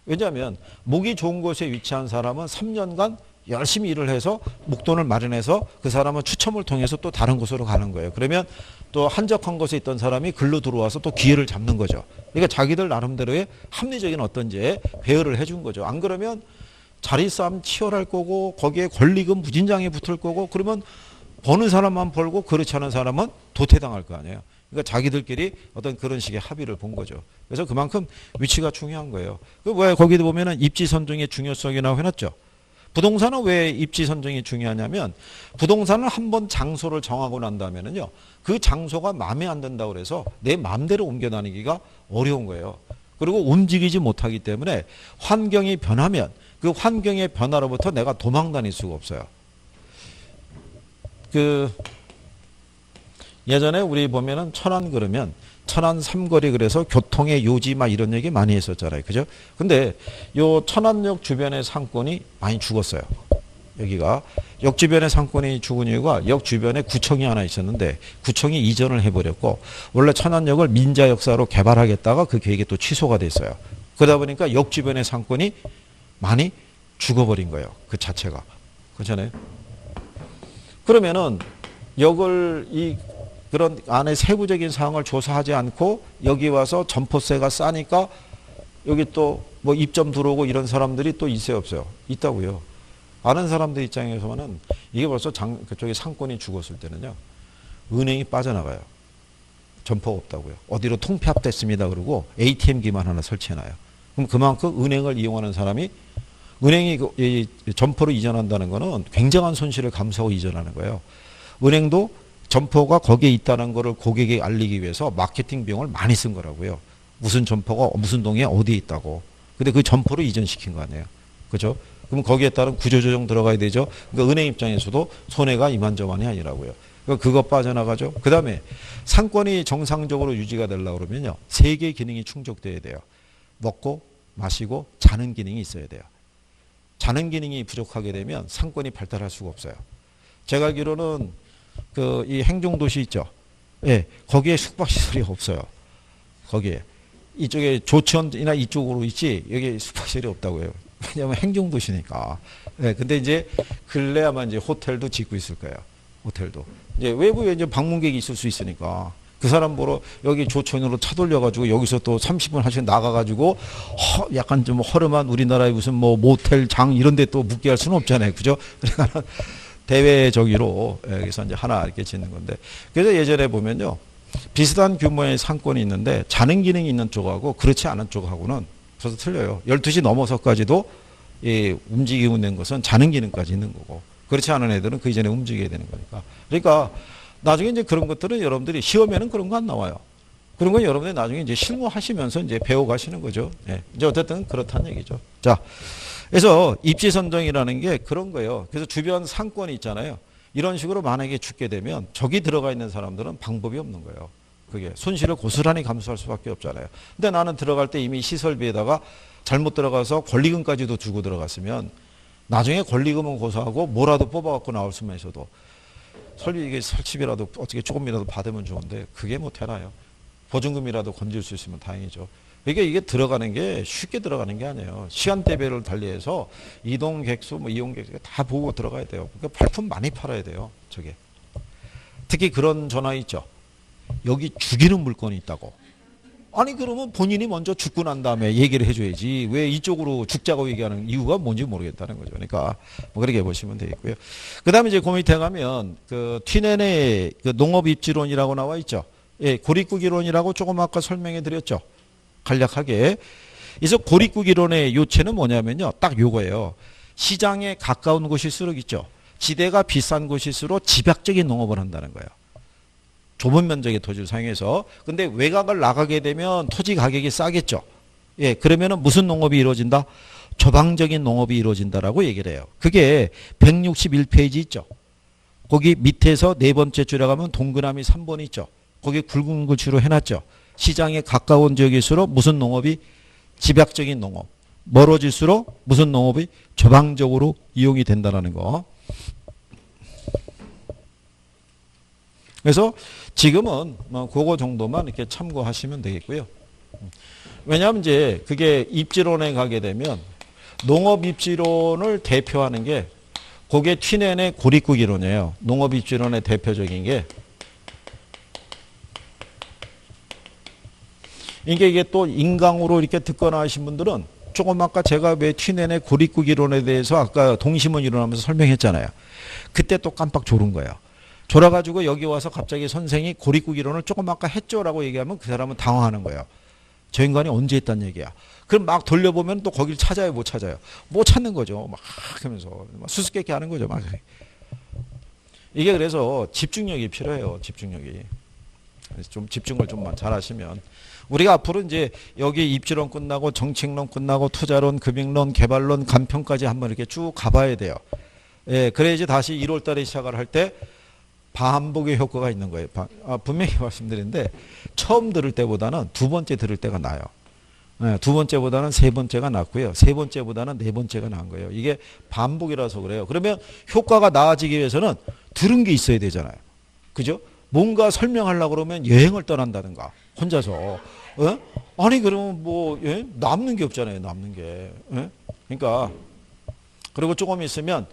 왜냐하면 목이 좋은 곳에 위치한 사람은 3년간 열심히 일을 해서 목돈을 마련해서 그 사람은 추첨을 통해서 또 다른 곳으로 가는 거예요. 그러면 또 한적한 곳에 있던 사람이 글로 들어와서 또 기회를 잡는 거죠. 그러니까 자기들 나름대로의 합리적인 어떤지 배열을 해준 거죠. 안 그러면 자리 싸움 치열할 거고 거기에 권리금 무진장에 붙을 거고 그러면 버는 사람만 벌고 그렇지 않은 사람은 도태당할 거 아니에요. 그러니까 자기들끼리 어떤 그런 식의 합의를 본 거죠. 그래서 그만큼 위치가 중요한 거예요. 왜 거기도 보면은 입지 선정의 중요성이라고 해놨죠. 부동산은 왜 입지 선정이 중요하냐면 부동산을 한번 장소를 정하고 난 다음에는요. 그 장소가 마음에 안 든다고 그래서 내 마음대로 옮겨 다니기가 어려운 거예요. 그리고 움직이지 못하기 때문에 환경이 변하면 그 환경의 변화로부터 내가 도망 다닐 수가 없어요. 예전에 우리 보면은 천안 그러면 천안 삼거리 그래서 교통의 요지 막 이런 얘기 많이 했었잖아요. 그죠? 근데 요 천안역 주변의 상권이 많이 죽었어요. 여기가 역 주변의 상권이 죽은 이유가 역 주변에 구청이 하나 있었는데 구청이 이전을 해버렸고 원래 천안역을 민자 역사로 개발하겠다가 그 계획이 또 취소가 됐어요. 그러다 보니까 역 주변의 상권이 많이 죽어버린 거예요. 그 자체가. 그렇잖아요. 그러면은 역을 그런 안에 세부적인 사항을 조사하지 않고 여기 와서 점포세가 싸니까 여기 또 뭐 입점 들어오고 이런 사람들이 또 있어요, 없어요? 있다고요. 아는 사람들 입장에서는 이게 벌써 그쪽에 상권이 죽었을 때는요. 은행이 빠져나가요. 점포가 없다고요. 어디로 통폐합됐습니다. 그러고 ATM기만 하나 설치해놔요. 그럼 그만큼 은행을 이용하는 사람이 은행이 점포로 이전한다는 거는 굉장한 손실을 감수하고 이전하는 거예요. 은행도 점포가 거기에 있다는 거를 고객에게 알리기 위해서 마케팅 비용을 많이 쓴 거라고요. 무슨 점포가 무슨 동에 어디에 있다고. 근데 그 점포를 이전시킨 거 아니에요. 그죠? 그럼 거기에 따른 구조조정 들어가야 되죠. 그러니까 은행 입장에서도 손해가 이만저만이 아니라고요. 그러니까 그거 빠져나가죠. 그 다음에 상권이 정상적으로 유지가 되려고 그러면요. 세 개의 기능이 충족돼야 돼요. 먹고 마시고 자는 기능이 있어야 돼요. 자는 기능이 부족하게 되면 상권이 발달할 수가 없어요. 제가 알기로는 이 행정도시 있죠. 예, 거기에 숙박시설이 없어요. 거기에. 이쪽에 조천이나 이쪽으로 있지, 여기 숙박시설이 없다고 해요. 왜냐하면 행정도시니까. 예, 근데 이제 근래 아마 이제 호텔도 짓고 있을 거예요. 호텔도. 이제 외부에 이제 방문객이 있을 수 있으니까. 그 사람 보러 여기 조천으로 차 돌려가지고 여기서 또 30분 하시고 나가가지고 약간 좀 허름한 우리나라의 무슨 뭐 모텔 장 이런 데 또 묵게 할 수는 없잖아요. 그죠? 그러니까 대외적으로 여기서 이제 하나 이렇게 짓는 건데. 그래서 예전에 보면요. 비슷한 규모의 상권이 있는데 자는 기능이 있는 쪽하고 그렇지 않은 쪽하고는 벌써 틀려요. 12시 넘어서까지도 움직이고 있는 것은 자는 기능까지 있는 거고 그렇지 않은 애들은 그 이전에 움직여야 되는 거니까. 그러니까 나중에 이제 그런 것들은 여러분들이 시험에는 그런 거 안 나와요. 그런 건 여러분들이 나중에 이제 실무하시면서 이제 배워가시는 거죠. 예. 이제 어쨌든 그렇다는 얘기죠. 자, 그래서 입지 선정이라는 게 그런 거예요. 그래서 주변 상권이 있잖아요. 이런 식으로 만약에 죽게 되면 저기 들어가 있는 사람들은 방법이 없는 거예요. 그게 손실을 고스란히 감수할 수밖에 없잖아요. 근데 나는 들어갈 때 이미 시설비에다가 잘못 들어가서 권리금까지도 주고 들어갔으면 나중에 권리금은 고소하고 뭐라도 뽑아갖고 나올 수만 있어도 이게 설치비라도 어떻게 조금이라도 받으면 좋은데 그게 못 해놔요. 보증금이라도 건질 수 있으면 다행이죠. 이게 들어가는 게 쉽게 들어가는 게 아니에요. 시간대별을 달리해서 이동 객수, 뭐 이용 객수 다 보고 들어가야 돼요. 그러니까 발품 많이 팔아야 돼요. 저게. 특히 그런 전화 있죠. 여기 죽이는 물건이 있다고. 아니 그러면 본인이 먼저 죽고 난 다음에 얘기를 해줘야지. 왜 이쪽으로 죽자고 얘기하는 이유가 뭔지 모르겠다는 거죠. 그러니까 뭐 그렇게 보시면 되겠고요. 그 다음에 이제 그 밑에 가면 그 튀넨의 그 농업입지론이라고 나와 있죠. 예, 고립구기론이라고 조금 아까 설명해 드렸죠. 간략하게. 그래서 고립구기론의 요체는 뭐냐면요. 딱 요거예요. 시장에 가까운 곳일수록 있죠. 지대가 비싼 곳일수록 집약적인 농업을 한다는 거예요. 좁은 면적의 토지를 사용해서. 근데 외곽을 나가게 되면 토지 가격이 싸겠죠. 예, 그러면은 무슨 농업이 이루어진다? 조방적인 농업이 이루어진다라고 얘기를 해요. 그게 161페이지 있죠. 거기 밑에서 네 번째 줄에 가면 동그라미 3번 있죠. 거기 굵은 글씨로 해놨죠. 시장에 가까운 지역일수록 무슨 농업이 집약적인 농업. 멀어질수록 무슨 농업이 조방적으로 이용이 된다는 거. 그래서 지금은 뭐 그거 정도만 이렇게 참고하시면 되겠고요. 왜냐하면 이제 그게 입지론에 가게 되면 농업 입지론을 대표하는 게 그게 튀넨의 고립구기론이에요. 농업 입지론의 대표적인 게 이게 또 인강으로 이렇게 듣거나 하신 분들은 조금 아까 제가 왜 튀넨의 고립구기론에 대해서 아까 동심원 일어나면서 설명했잖아요. 그때 또 깜빡 졸은 거예요. 졸아가지고 여기 와서 갑자기 선생이 고립구기론을 조금 아까 했죠라고 얘기하면 그 사람은 당황하는 거예요. 저 인간이 언제 했단 얘기야. 그럼 막 돌려보면 또 거기를 찾아요, 못 찾아요? 못 찾는 거죠. 막 하면서 막 수수께끼 하는 거죠. 막. 이게 그래서 집중력이 필요해요. 집중력이. 좀 집중을 좀만 잘하시면 우리가 앞으로 이제 여기 입지론 끝나고 정책론 끝나고 투자론, 금융론, 개발론, 간편까지 한번 이렇게 쭉 가봐야 돼요. 예, 그래야지 다시 1월 달에 시작을 할 때 반복의 효과가 있는 거예요. 분명히 말씀드리는데 처음 들을 때보다는 두 번째 들을 때가 나아요. 예, 두 번째보다는 세 번째가 낫고요. 세 번째보다는 네 번째가 나은 거예요. 이게 반복이라서 그래요. 그러면 효과가 나아지기 위해서는 들은 게 있어야 되잖아요. 그죠? 뭔가 설명하려고 그러면 여행을 떠난다든가 혼자서 아니 그러면 뭐 남는 게 없잖아요. 남는 게. 그러니까 그리고 조금 있으면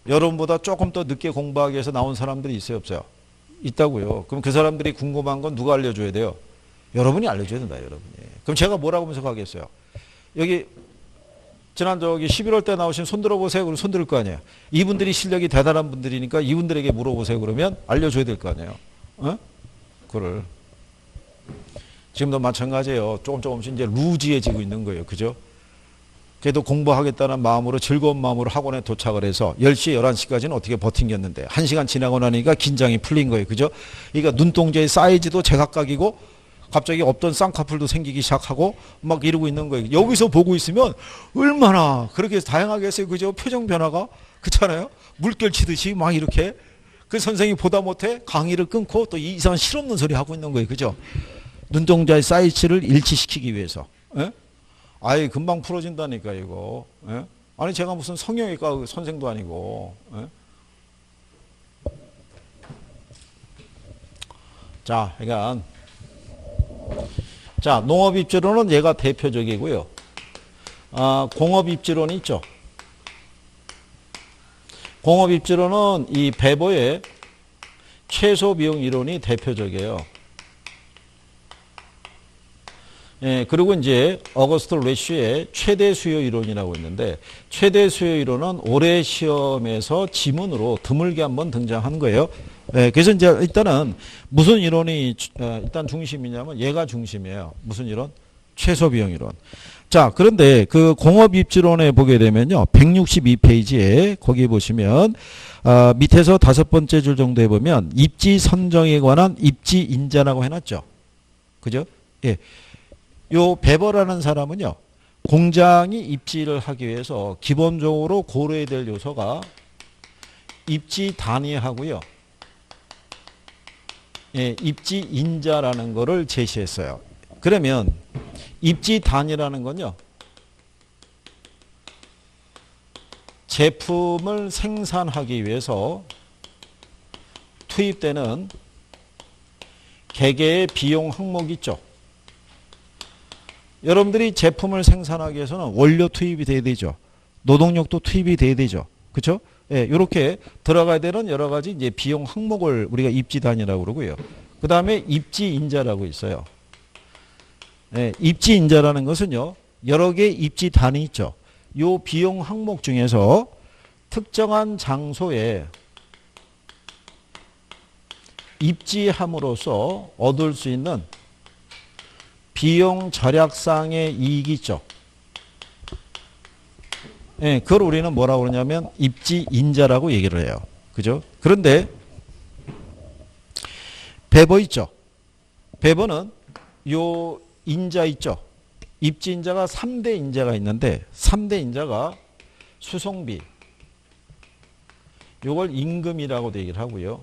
여러분보다 조금 더 늦게 공부하기 위해서 나온 사람들이 있어요, 없어요? 있다고요. 그럼 그 사람들이 궁금한 건 누가 알려줘야 돼요? 여러분이 알려줘야 된다, 여러분이. 그럼 제가 뭐라고 분석하겠어요? 여기 지난 11월 때 나오신 손 들어보세요. 그럼 손 들을 거 아니에요. 이분들이 실력이 대단한 분들이니까 이분들에게 물어보세요. 그러면 알려줘야 될 거 아니에요. 그거를. 지금도 마찬가지예요. 조금씩 이제 루즈해지고 있는 거예요. 그죠? 그래도 공부하겠다는 마음으로 즐거운 마음으로 학원에 도착을 해서 10시, 11시까지는 어떻게 버틴겼는데 1시간 지나고 나니까 긴장이 풀린 거예요. 그죠? 그러니까 눈동자의 사이즈도 제각각이고 갑자기 없던 쌍꺼풀도 생기기 시작하고 막 이러고 있는 거예요. 여기서 보고 있으면 얼마나 그렇게 다양하게 했어요. 그죠? 표정 변화가. 그렇잖아요? 물결 치듯이 막 이렇게. 그 선생님이 보다 못해 강의를 끊고 또 이상한 실없는 소리 하고 있는 거예요. 그죠? 눈동자의 사이즈를 일치시키기 위해서. 아예 금방 풀어진다니까 이거. 아니 제가 무슨 성형외과 선생도 아니고. 자, 그러니까 자, 농업입지론은 얘가 대표적이고요. 공업입지론이 있죠. 공업입지론은 이 베버의 최소비용 이론이 대표적이에요. 예, 그리고 이제 어거스트 레쉬의 최대 수요 이론이라고 있는데 최대 수요 이론은 올해 시험에서 지문으로 드물게 한번 등장한 거예요. 예, 그래서 이제 일단은 무슨 이론이 일단 중심이냐면 얘가 중심이에요. 무슨 이론? 최소 비용 이론. 자, 그런데 그 공업 입지론에 보게 되면요. 162페이지에 거기 보시면 밑에서 5번째 줄 정도에 보면 입지 선정에 관한 입지 인자라고 해놨죠. 그죠? 예. 요 베버라는 사람은요. 공장이 입지를 하기 위해서 기본적으로 고려해야 될 요소가 입지 단위하고요. 예, 입지 인자라는 거를 제시했어요. 그러면 입지 단위라는 건요. 제품을 생산하기 위해서 투입되는 개개의 비용 항목이 있죠. 여러분들이 제품을 생산하기 위해서는 원료 투입이 돼야 되죠. 노동력도 투입이 돼야 되죠. 그렇죠? 예, 이렇게 들어가야 되는 여러 가지 이제 비용 항목을 우리가 입지 단위라고 그러고요. 그 다음에 입지 인자라고 있어요. 예, 입지 인자라는 것은요. 여러 개의 입지 단위 있죠. 요 비용 항목 중에서 특정한 장소에 입지함으로써 얻을 수 있는 비용 절약상의 이익이 있죠. 예, 그걸 우리는 뭐라고 그러냐면 입지 인자라고 얘기를 해요. 그죠? 그런데 베버 있죠. 베버는 요 인자 있죠. 입지 인자가 3대 인자가 있는데 3대 인자가 수송비, 요걸 임금이라고도 얘기를 하고요.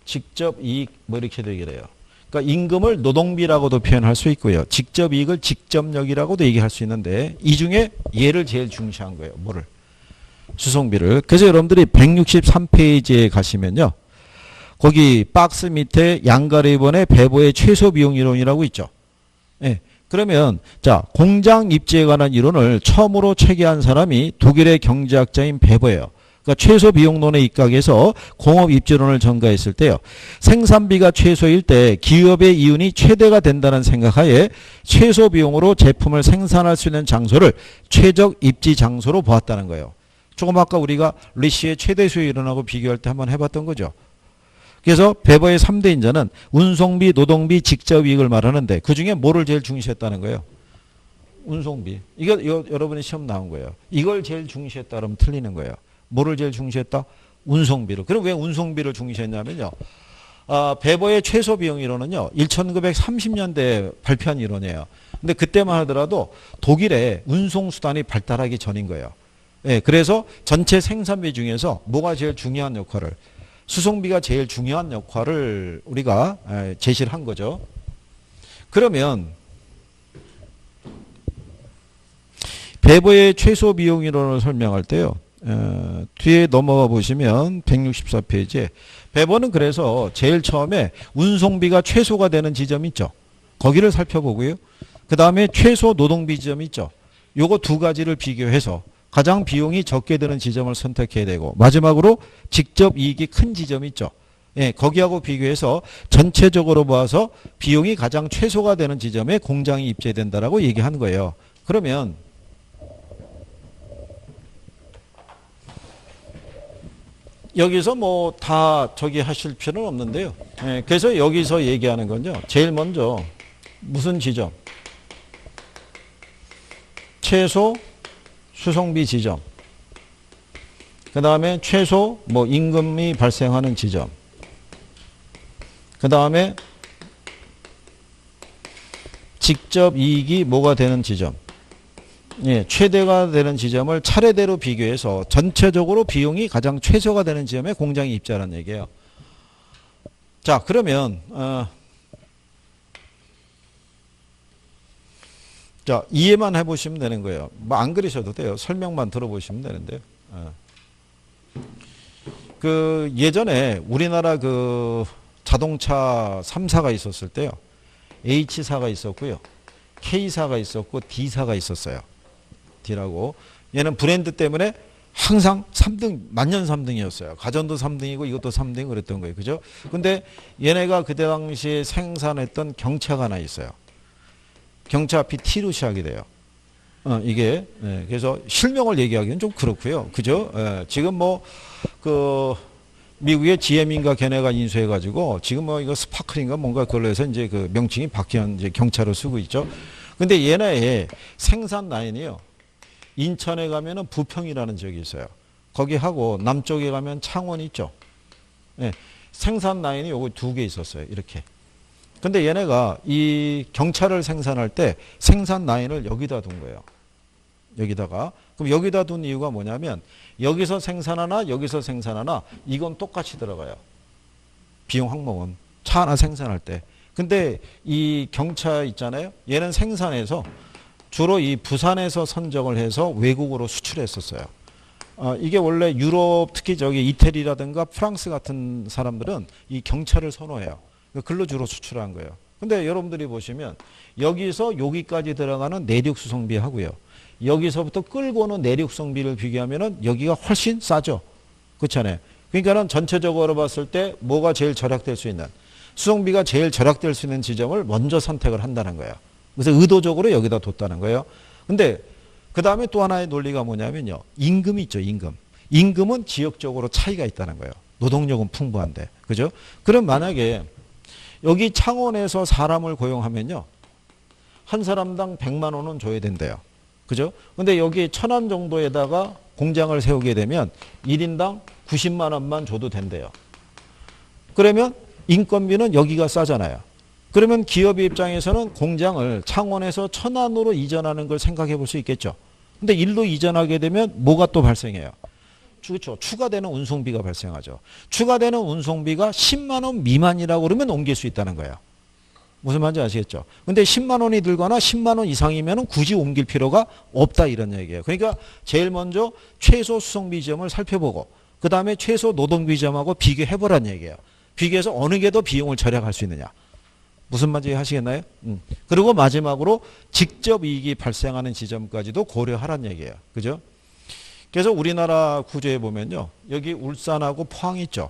직접 이익 뭐 이렇게도 얘기를 해요. 그러니까 임금을 노동비라고도 표현할 수 있고요. 직접 이익을 직접력이라고도 얘기할 수 있는데 이 중에 얘를 제일 중시한 거예요. 뭐를? 수송비를. 그래서 여러분들이 163페이지에 가시면요. 거기 박스 밑에 양가리번의 배보의 최소 비용 이론이라고 있죠. 예. 그러면 자, 공장 입지에 관한 이론을 처음으로 체계한 사람이 독일의 경제학자인 베버예요. 그러니까 최소 비용론에 입각해서 공업 입지론을 전가했을 때요. 생산비가 최소일 때 기업의 이윤이 최대가 된다는 생각하에 최소 비용으로 제품을 생산할 수 있는 장소를 최적 입지 장소로 보았다는 거예요. 조금 아까 우리가 리시의 최대 수요 이론하고 비교할 때 한번 해봤던 거죠. 그래서 배버의 3대 인자는 운송비, 노동비, 직접이익을 말하는데 그중에 뭐를 제일 중시했다는 거예요? 운송비. 이거 여러분이 시험 나온 거예요. 이걸 제일 중시했다 그러면 틀리는 거예요. 뭐를 제일 중시했다? 운송비를. 그럼 왜 운송비를 중시했냐면요. 배버의 최소 비용 이론은요. 1930년대에 발표한 이론이에요. 근데 그때만 하더라도 독일의 운송수단이 발달하기 전인 거예요. 예, 그래서 전체 생산비 중에서 뭐가 제일 중요한 역할을, 수송비가 제일 중요한 역할을 우리가 제시를 한 거죠. 그러면 배버의 최소 비용 이론을 설명할 때요. 뒤에 넘어가 보시면 164페이지에 배버는 그래서 제일 처음에 운송비가 최소가 되는 지점이 있죠. 거기를 살펴보고요. 그 다음에 최소 노동비 지점이 있죠. 요거 두 가지를 비교해서 가장 비용이 적게 드는 지점을 선택해야 되고 마지막으로 직접 이익이 큰 지점이 있죠. 예, 거기하고 비교해서 전체적으로 봐서 비용이 가장 최소가 되는 지점에 공장이 입재된다라고 얘기하는 거예요. 그러면 여기서 뭐 다 저기 하실 필요는 없는데요. 예, 그래서 여기서 얘기하는 건요. 제일 먼저 무슨 지점? 최소 수송비 지점. 그 다음에 최소 뭐 임금이 발생하는 지점. 그 다음에 직접 이익이 뭐가 되는 지점. 예, 최대가 되는 지점을 차례대로 비교해서 전체적으로 비용이 가장 최소가 되는 지점에 공장이 입자라는 얘기예요. 자, 그러면 자, 이해만 해보시면 되는 거예요. 뭐 안 그리셔도 돼요. 설명만 들어보시면 되는데요. 그 예전에 우리나라 그 자동차 3사가 있었을 때요. H사가 있었고요. K사가 있었고 D사가 있었어요. D라고. 얘는 브랜드 때문에 항상 3등, 만년 3등이었어요. 가전도 3등이고 이것도 3등 그랬던 거예요. 그죠? 근데 얘네가 그때 당시에 생산했던 경차가 하나 있어요. 경차 앞이 T로 시작이 돼요. 이게, 예, 그래서 실명을 얘기하기는 좀 그렇고요. 그죠? 예, 지금 뭐, 미국의 GM인가 걔네가 인수해가지고, 지금 뭐 이거 스파클인가 뭔가 그걸로 해서 이제 그 명칭이 바뀌는 이제 경차로 쓰고 있죠. 근데 얘네의 생산 라인이요. 인천에 가면은 부평이라는 지역이 있어요. 거기 하고 남쪽에 가면 창원이 있죠. 예, 생산 라인이 요거 두 개 있었어요. 이렇게. 근데 얘네가 이 경차를 생산할 때 생산 라인을 여기다 둔 거예요. 여기다가. 그럼 여기다 둔 이유가 뭐냐면 여기서 생산하나 여기서 생산하나 이건 똑같이 들어가요. 비용 항목은. 차 하나 생산할 때. 근데 이 경차 있잖아요. 얘는 생산해서 주로 이 부산에서 선정을 해서 외국으로 수출했었어요. 이게 원래 유럽 특히 저기 이태리라든가 프랑스 같은 사람들은 이 경차를 선호해요. 글로 주로 수출한 거예요. 근데 여러분들이 보시면 여기서 여기까지 들어가는 내륙 수송비 하고요. 여기서부터 끌고 오는 내륙 수송비를 비교하면은 여기가 훨씬 싸죠. 그렇잖아요. 그러니까는 전체적으로 봤을 때 뭐가 제일 절약될 수 있는, 수송비가 제일 절약될 수 있는 지점을 먼저 선택을 한다는 거예요. 그래서 의도적으로 여기다 뒀다는 거예요. 근데 그 다음에 또 하나의 논리가 뭐냐면요. 임금이 있죠. 임금. 임금은 지역적으로 차이가 있다는 거예요. 노동력은 풍부한데. 그죠? 그럼 만약에 여기 창원에서 사람을 고용하면요. 한 사람당 100만 원은 줘야 된대요. 그죠? 근데 여기 천안 정도에다가 공장을 세우게 되면 1인당 90만 원만 줘도 된대요. 그러면 인건비는 여기가 싸잖아요. 그러면 기업의 입장에서는 공장을 창원에서 천안으로 이전하는 걸 생각해 볼 수 있겠죠. 근데 일로 이전하게 되면 뭐가 또 발생해요? 그렇죠. 추가되는 운송비가 발생하죠. 추가되는 운송비가 10만 원 미만이라고 그러면 옮길 수 있다는 거예요. 무슨 말인지 아시겠죠? 근데 10만 원이 들거나 10만 원 이상이면 굳이 옮길 필요가 없다 이런 얘기예요. 그러니까 제일 먼저 최소 수송비 지점을 살펴보고 그 다음에 최소 노동비 지점하고 비교해보라는 얘기예요. 비교해서 어느 게 더 비용을 절약할 수 있느냐. 무슨 말인지 하시겠나요? 그리고 마지막으로 직접 이익이 발생하는 지점까지도 고려하라는 얘기예요. 그죠? 그래서 우리나라 구조에 보면요. 여기 울산하고 포항 있죠.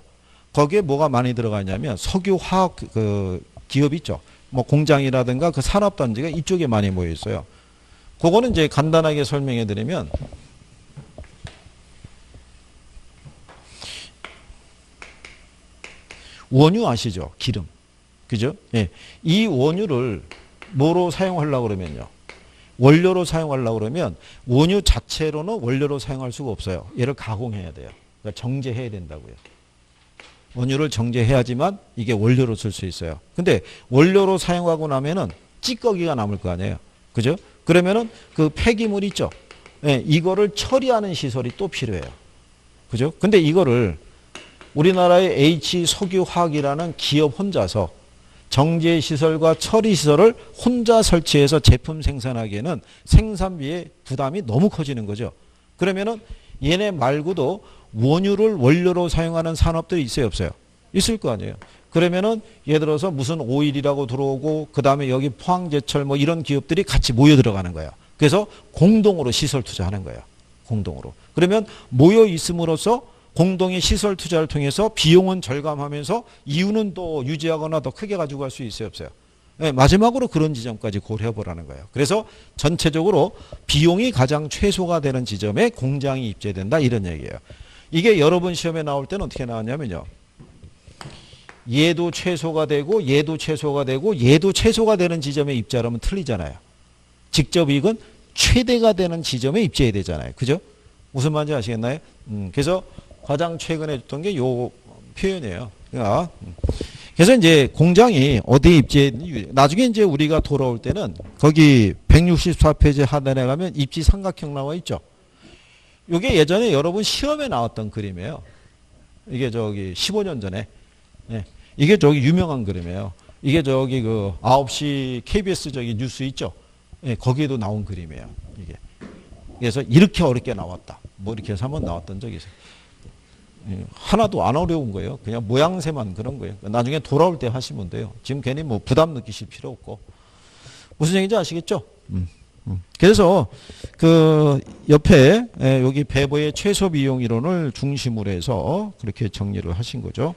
거기에 뭐가 많이 들어가 있냐면 석유 화학 그 기업 있죠. 뭐 공장이라든가 그 산업단지가 이쪽에 많이 모여 있어요. 그거는 이제 간단하게 설명해 드리면 원유 아시죠? 기름. 그죠? 예. 이 원유를 뭐로 사용하려고 그러면요. 원료로 사용하려고 그러면 원유 자체로는 원료로 사용할 수가 없어요. 얘를 가공해야 돼요. 그러니까 정제해야 된다고요. 원유를 정제해야지만 이게 원료로 쓸 수 있어요. 근데 원료로 사용하고 나면은 찌꺼기가 남을 거 아니에요. 그죠? 그러면은 그 폐기물 있죠? 예, 이거를 처리하는 시설이 또 필요해요. 그죠? 근데 이거를 우리나라의 H석유화학이라는 기업 혼자서 정제시설과 처리시설을 혼자 설치해서 제품 생산하기에는 생산비의 부담이 너무 커지는 거죠. 그러면은 얘네 말고도 원유를 원료로 사용하는 산업들이 있어요, 없어요? 있을 거 아니에요. 그러면은 예를 들어서 무슨 오일이라고 들어오고 그 다음에 여기 포항제철 뭐 이런 기업들이 같이 모여 들어가는 거예요. 그래서 공동으로 시설 투자하는 거예요. 공동으로. 그러면 모여 있음으로써 공동의 시설 투자를 통해서 비용은 절감하면서 이윤은 또 유지하거나 더 크게 가지고 갈 수 있어요, 없어요? 네, 마지막으로 그런 지점까지 고려해 보라는 거예요. 그래서 전체적으로 비용이 가장 최소가 되는 지점에 공장이 입재된다 이런 얘기예요. 이게 여러분 시험에 나올 때는 어떻게 나왔냐면요. 얘도 최소가 되고 얘도 최소가 되고 얘도 최소가 되는 지점에 입재하면 틀리잖아요. 직접 이익은 최대가 되는 지점에 입재해야 되잖아요. 그죠? 무슨 말인지 아시겠나요? 그래서 가장 최근에 줬던 게 요 표현이에요. 그러니까 그래서 이제 공장이 어디에 입지했는지 나중에 이제 우리가 돌아올 때는 거기 164페이지 하단에 가면 입지 삼각형 나와 있죠. 이게 예전에 여러분 시험에 나왔던 그림이에요. 이게 저기 15년 전에. 예. 이게 저기 유명한 그림이에요. 이게 저기 그 9시 KBS 저기 뉴스 있죠. 예, 거기에도 나온 그림이에요. 이게. 그래서 이렇게 어렵게 나왔다. 뭐 이렇게 해서 한번 나왔던 적이 있어요. 하나도 안 어려운 거예요. 그냥 모양새만 그런 거예요. 나중에 돌아올 때 하시면 돼요. 지금 괜히 뭐 부담 느끼실 필요 없고. 무슨 얘기인지 아시겠죠? 그래서 그 옆에 여기 배보의 최소 비용 이론을 중심으로 해서 그렇게 정리를 하신 거죠.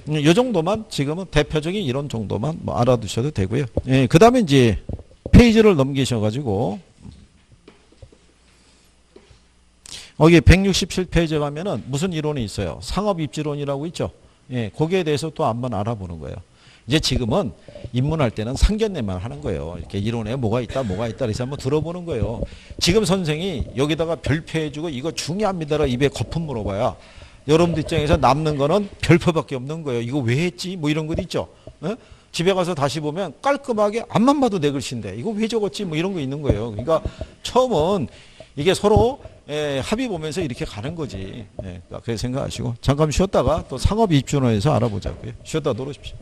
이 정도만 지금은 대표적인 이론 정도만 뭐 알아두셔도 되고요. 예, 그 다음에 이제 페이지를 넘기셔가지고 여기 167페이지에 가면은 무슨 이론이 있어요? 상업입지론이라고 있죠. 예, 거기에 대해서 또 한번 알아보는 거예요. 이제 지금은 입문할 때는 상견례만 하는 거예요. 이렇게 이론에 뭐가 있다, 그래서 한번 들어보는 거예요. 지금 선생이 여기다가 별표해주고 이거 중요합니다라 입에 거품 물어봐야 여러분들 입장에서 남는 거는 별표밖에 없는 거예요. 이거 왜 했지? 뭐 이런 것 있죠. 예? 집에 가서 다시 보면 깔끔하게 앞만 봐도 내 글씨인데 이거 왜 적었지? 뭐 이런 거 있는 거예요. 그러니까 처음은 이게 서로 합의 보면서 이렇게 가는 거지. 그렇게 생각하시고 잠깐 쉬었다가 또 상업입준호에서 알아보자고요. 쉬었다 놀으십시오.